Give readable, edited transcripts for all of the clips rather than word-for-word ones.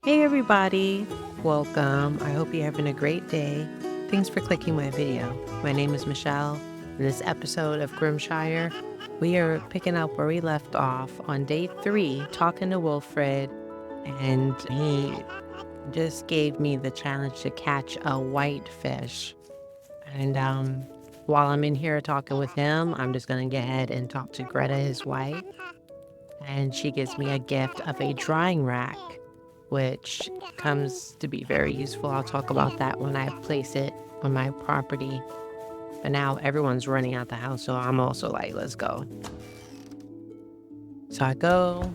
Hey everybody, welcome. I hope you're having a great day. Thanks for clicking my video. My name is Michelle. In this episode of Grimshire, we are picking up where we left off on day 3, talking to Wilfred, and he just gave me the challenge to catch a white fish. And while I'm in here talking with him, I'm just going to go ahead and talk to Greta, his wife, and she gives me a gift of a drying rack, which comes to be very useful. I'll talk about that when I place it on my property. But now everyone's running out the house, so I'm also like, let's go. So I go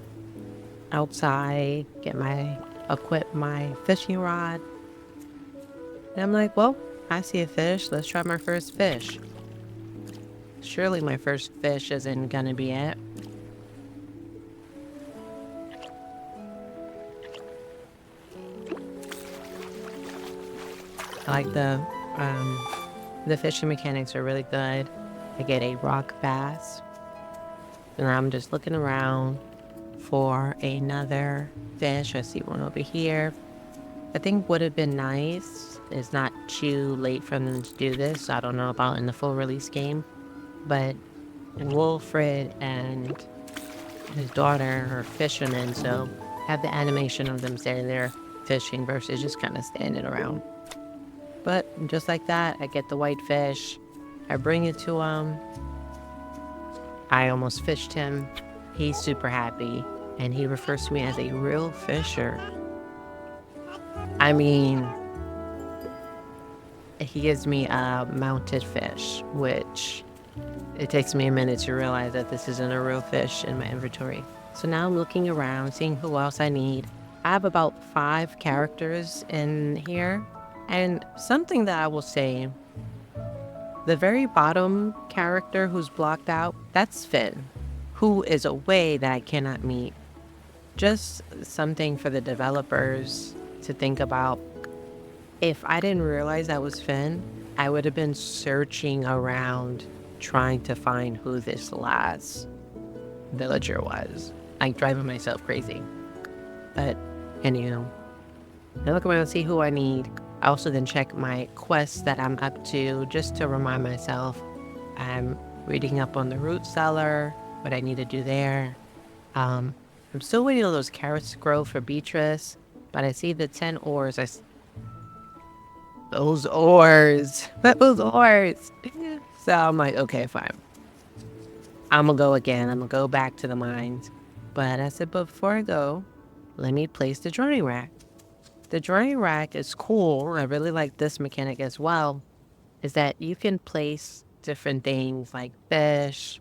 outside, equip my fishing rod. And I'm like, well, I see a fish. Let's try my first fish. Surely my first fish isn't gonna be it. I like the fishing mechanics are really good. I get a rock bass, and I'm just looking around for another fish. I see one over here. I think would have been nice is not too late for them to do this. I don't know about in the full release game, but Wilfred and his daughter are fishermen, so have the animation of them standing there fishing versus just kind of standing around. But just like that, I get the white fish. I bring it to him. I almost fished him. He's super happy, and he refers to me as a real fisher. I mean, he gives me a mounted fish, which it takes me a minute to realize that this isn't a real fish in my inventory. So now I'm looking around, seeing who else I need. I have about 5 characters in here. And something that I will say, the very bottom character who's blocked out, that's Finn, who is a way that I cannot meet. Just something for the developers to think about. If I didn't realize that was Finn, I would have been searching around trying to find who this last villager was. Like driving myself crazy. But anyhow, I look around and see who I need. I also then check my quests that I'm up to just to remind myself. I'm reading up on the root cellar, what I need to do there. I'm still waiting on those carrots to grow for Beatrice, but I see the 10 ores. Those ores. So I'm like, okay, fine. I'm gonna go again. I'm gonna go back to the mines. But I said, before I go, let me place the drying rack. The drying rack is cool. I really like this mechanic as well, is that you can place different things like fish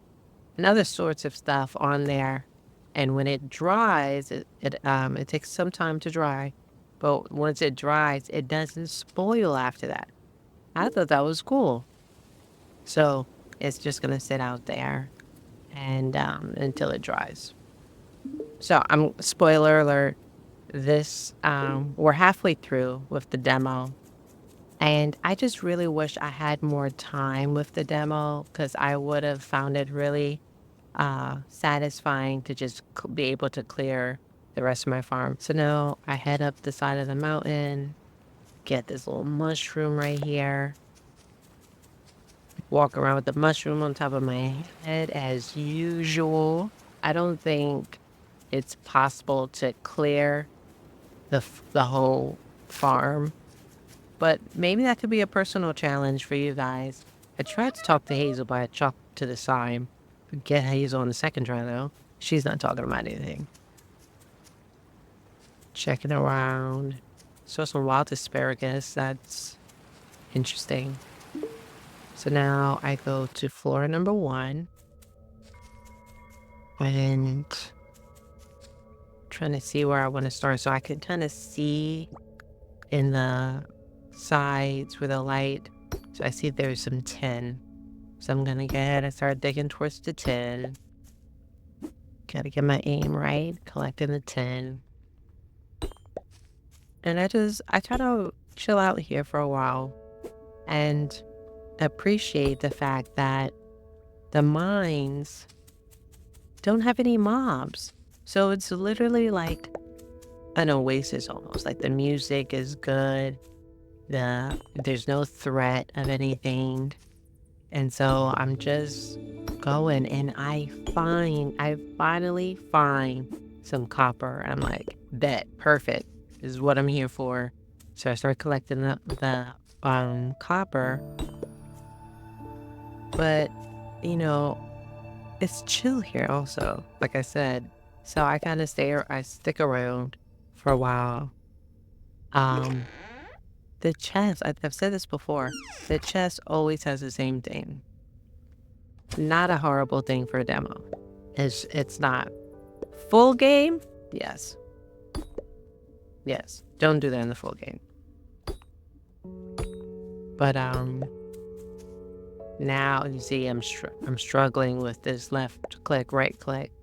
and other sorts of stuff on there. And when it dries, it takes some time to dry, but once it dries, it doesn't spoil after that. I thought that was cool. So it's just gonna sit out there and until it dries. So spoiler alert, we're halfway through with the demo, and I just really wish I had more time with the demo, because I would have found it really satisfying to just be able to clear the rest of my farm. So now I head up the side of the mountain, get this little mushroom right here, walk around with the mushroom on top of my head as usual. I don't think it's possible to clear the whole farm, but maybe that could be a personal challenge for you guys. I tried to talk to Hazel, but I talked to the sign. Get Hazel on the second try though. She's not talking about anything. Checking around. Saw some wild asparagus. That's interesting. So now I go to floor number 1 and trying to see where I want to start, so I could kind of see in the sides with a light. So I see there's some tin. So I'm gonna go ahead and start digging towards the tin. Gotta get my aim right, collecting the tin. And I try to chill out here for a while and appreciate the fact that the mines don't have any mobs. So it's literally like an oasis almost. Like the music is good. There's no threat of anything. And so I'm just going and I finally find some copper. I'm like, bet, perfect. This is what I'm here for. So I start collecting the copper. But, you know, it's chill here also, like I said. So I kind of I stick around for a while. The chest, I've said this before, the chest always has the same thing. Not a horrible thing for a demo. It's not. Full game? Yes. Yes. Don't do that in the full game. But now you see I'm struggling with this left click, right click.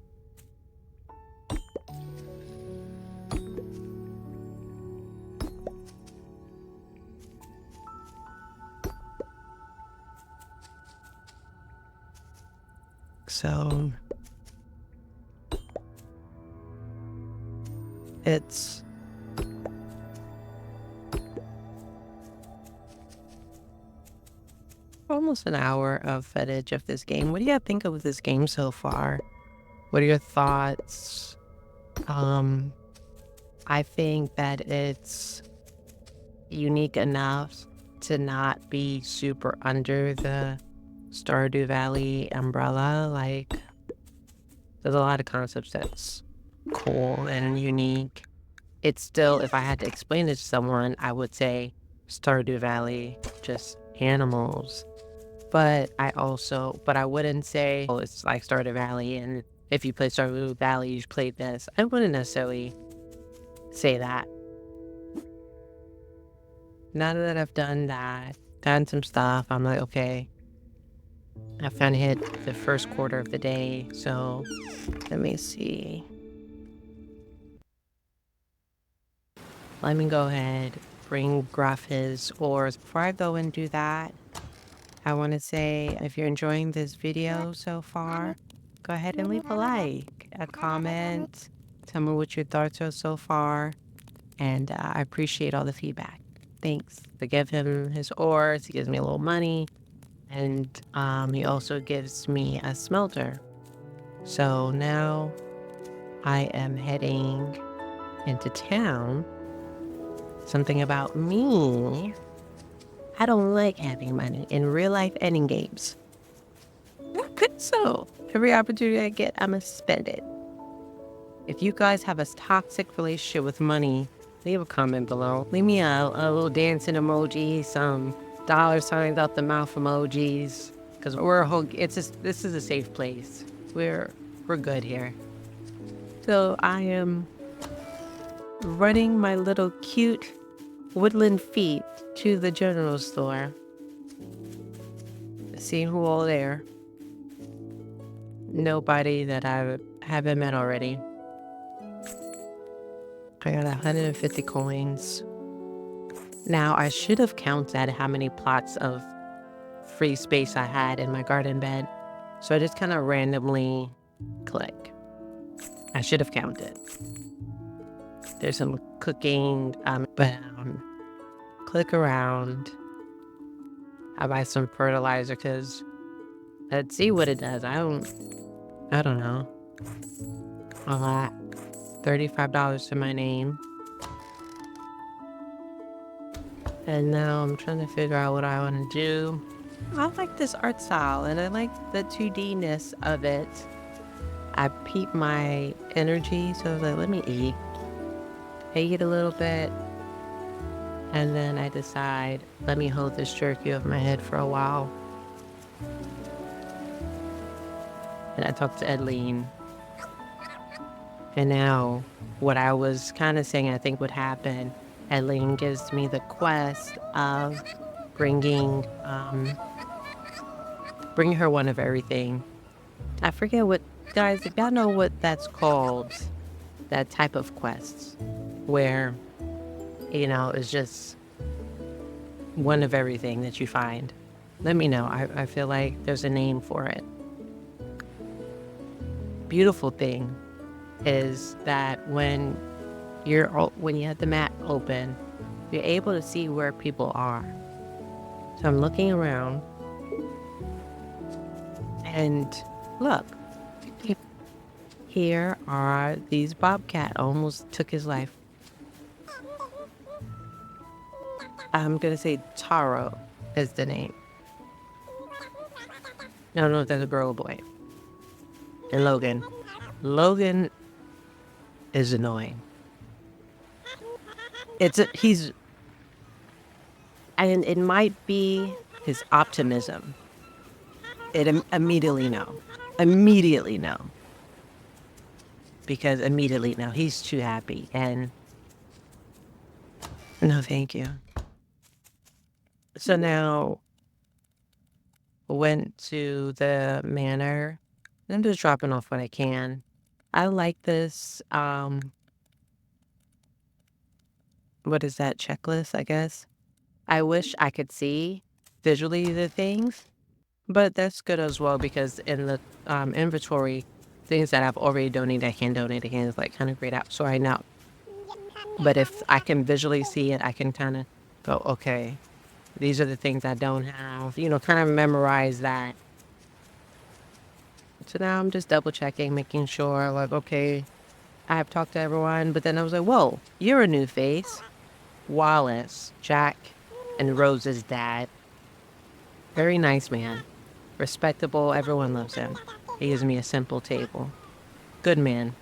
So it's almost an hour of footage of this game. What do you think of this game so far? What are your thoughts? I think that it's unique enough to not be super under the Stardew Valley umbrella. Like, there's a lot of concepts that's cool and unique. It's still, if I had to explain it to someone, I would say Stardew Valley, just animals. But I wouldn't say, oh, it's like Stardew Valley, and if you play Stardew Valley, you played this. I wouldn't necessarily say that. Now that I've done that, done some stuff, I'm like, okay, I finally hit the first quarter of the day, so let me see. Let me go ahead, bring Gruff his ores. Before I go and do that, I want to say, if you're enjoying this video so far, go ahead and leave a like, a comment, tell me what your thoughts are so far, and I appreciate all the feedback. Thanks. I give him his ores, he gives me a little money, and he also gives me a smelter. So now I am heading into town. Something about me, I don't like having money in real life and in games. So every opportunity I get, I'm gonna spend it. If you guys have a toxic relationship with money, leave a comment below. Leave me a little dancing emoji, some dollar signs out the mouth emojis, because this is a safe place. We're good here. So I am running my little cute woodland feet to the general store. Seeing who all there. Nobody that I haven't met already. I got 150 coins. Now, I should have counted how many plots of free space I had in my garden bed. So I just kind of randomly click. I should have counted. There's some cooking, but click around. I buy some fertilizer because let's see what it does. I don't know. A lot. $35 to my name. And now I'm trying to figure out what I want to do. I like this art style and I like the 2D-ness of it. I peep my energy, so I was like, let me eat. I eat a little bit. And then I decide, let me hold this jerky over my head for a while. And I talked to Edleen. And now, what I was kind of saying I think would happen, Edleen gives me the quest of bringing her one of everything. I forget what, guys, if y'all know what that's called, that type of quests, where, you know, it's just one of everything that you find. Let me know. I feel like there's a name for it. Beautiful thing is that when when you have the map open, you're able to see where people are. So I'm looking around, and look, here are these bobcat. Almost took his life. I'm gonna say Taro is the name. I don't know if that's a girl or boy. And Logan. Logan is annoying. And it might be his optimism. Immediately no. Immediately no. Because immediately no, he's too happy. And no, thank you. So now went to the manor. I'm just dropping off what I can. I like this, what is that, checklist, I guess? I wish I could see visually the things, but that's good as well because in the inventory, things that I've already donated, I can donate again. It's like kind of grayed out, so I know. But if I can visually see it, I can kind of go, okay, these are the things I don't have, you know, kind of memorize that. So now I'm just double checking, making sure, like, okay, I have talked to everyone, but then I was like, whoa, you're a new face. Wallace, Jack, and Rose's dad. Very nice man. Respectable, everyone loves him. He gives me a simple table. Good man.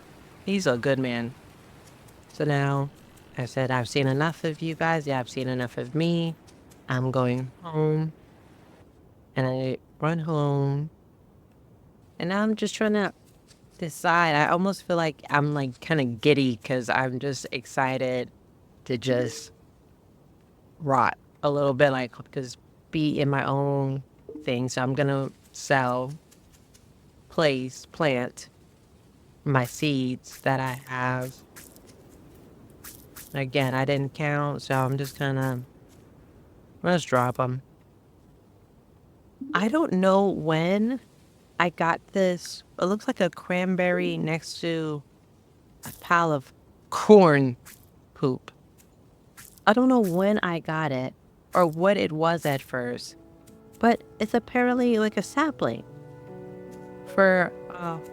He's a good man. So now, I said, I've seen enough of you guys. Yeah, I've seen enough of me. I'm going home. And I run home. And now I'm just trying to decide. I almost feel like I'm like kind of giddy because I'm just excited to just rot a little bit, like just be in my own thing. So I'm gonna plant my seeds that I have. Again, I didn't count, so I'm just let's drop them. I don't know when I got this. It looks like a cranberry next to a pile of corn poop. I don't know when I got it or what it was at first, but it's apparently like a sapling for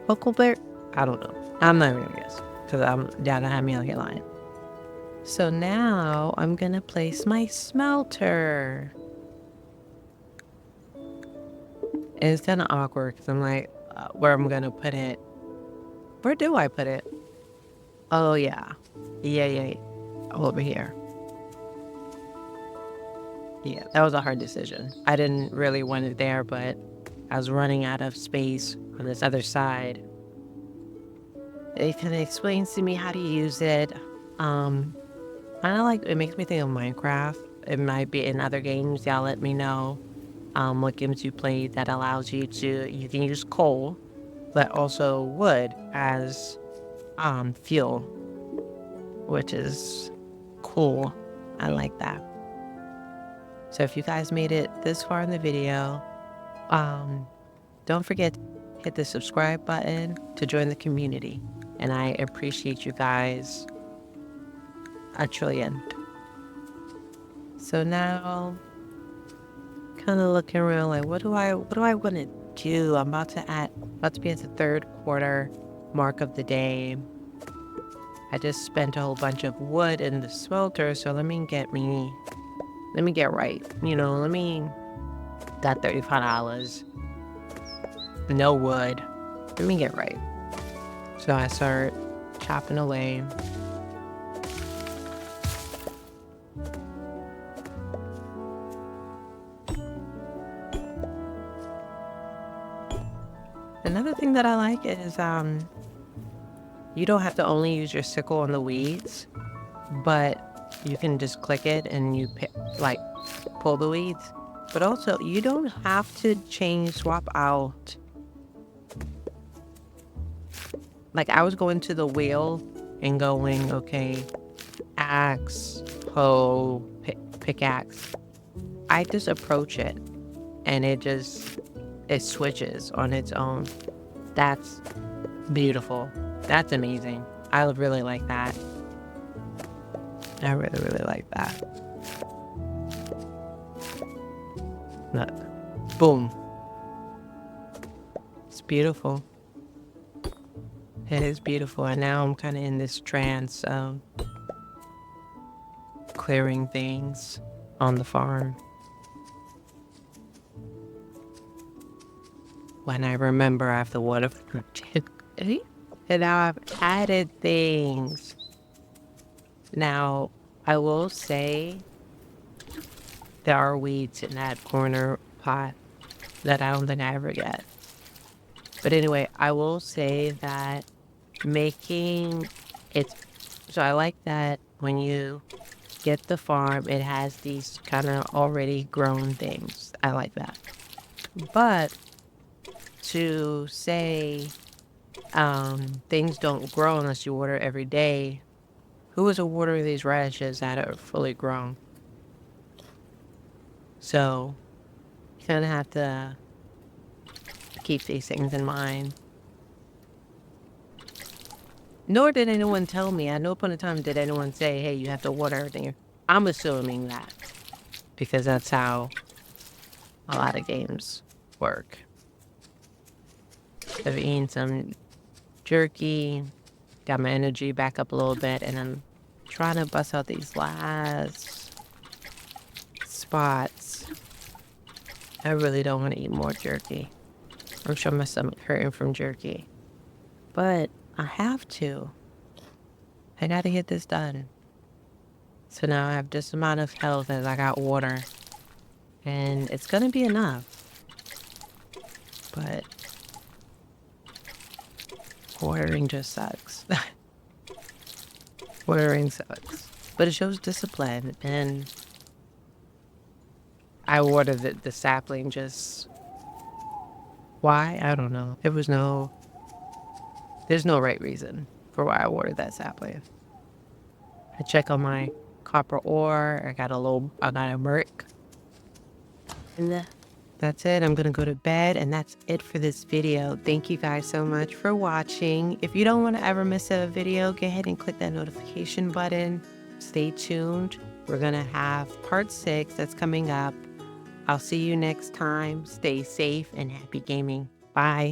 huckleberry. I don't know. I'm not even gonna guess because I'm down to have me on here lying. So now I'm gonna place my smelter. And it's kind of awkward because I'm like, where I'm gonna put it? Where do I put it? Oh yeah, yeah. Over here. Yeah, that was a hard decision. I didn't really want it there, but I was running out of space on this other side. It kind of explains to me how to use it. Kind of like, it makes me think of Minecraft. It might be in other games. Y'all let me know what games you play that allows you can use coal, but also wood as fuel, which is cool. I like that. So if you guys made it this far in the video, don't forget to hit the subscribe button to join the community. And I appreciate you guys a trillion. So now, kind of looking around like, what do I want to do? I'm about to be at the third quarter mark of the day. I just spent a whole bunch of wood in the smelter, so let me get right. You know, that $35. No wood. Let me get right. So I start chopping away. Another thing that I like is you don't have to only use your sickle on the weeds, but you can just click it and you pull the weeds. But also, you don't have to swap out. Like, I was going to the wheel and going, okay, axe, hoe, pickaxe. I just approach it and it switches on its own. That's beautiful. That's amazing. I really like that. I really, really like that. Look. Boom. It's beautiful. It is beautiful. And now I'm kind of in this trance of clearing things on the farm. When I remember I have the water and now I've added things. Now, I will say there are weeds in that corner pot that I don't think I ever get. But anyway, I will say that making it, so I like that when you get the farm, it has these kind of already grown things. I like that. But to say things don't grow unless you water every day, who is watering these radishes that are fully grown? So you kind of have to keep these things in mind. Nor did anyone tell me. At no point in time did anyone say, hey, you have to water everything. I'm assuming that because that's how a lot of games work. I've eaten some jerky, got my energy back up a little bit, and I'm trying to bust out these last spots. I really don't want to eat more jerky. I'm sure my stomach hurting from jerky. But I have to. I gotta get this done. So now I have this amount of health as I got water. And it's gonna be enough. But watering just sucks. Watering sucks. But it shows discipline. And I watered the sapling just... Why? I don't know. There's no right reason for why I watered that sapling. I check on my copper ore. I got a merc. And that's it. I'm gonna go to bed, and that's it for this video. Thank you guys so much for watching. If you don't want to ever miss a video, go ahead and click that notification button. Stay tuned. We're gonna have part 6 that's coming up. I'll see you next time. Stay safe and happy gaming. Bye.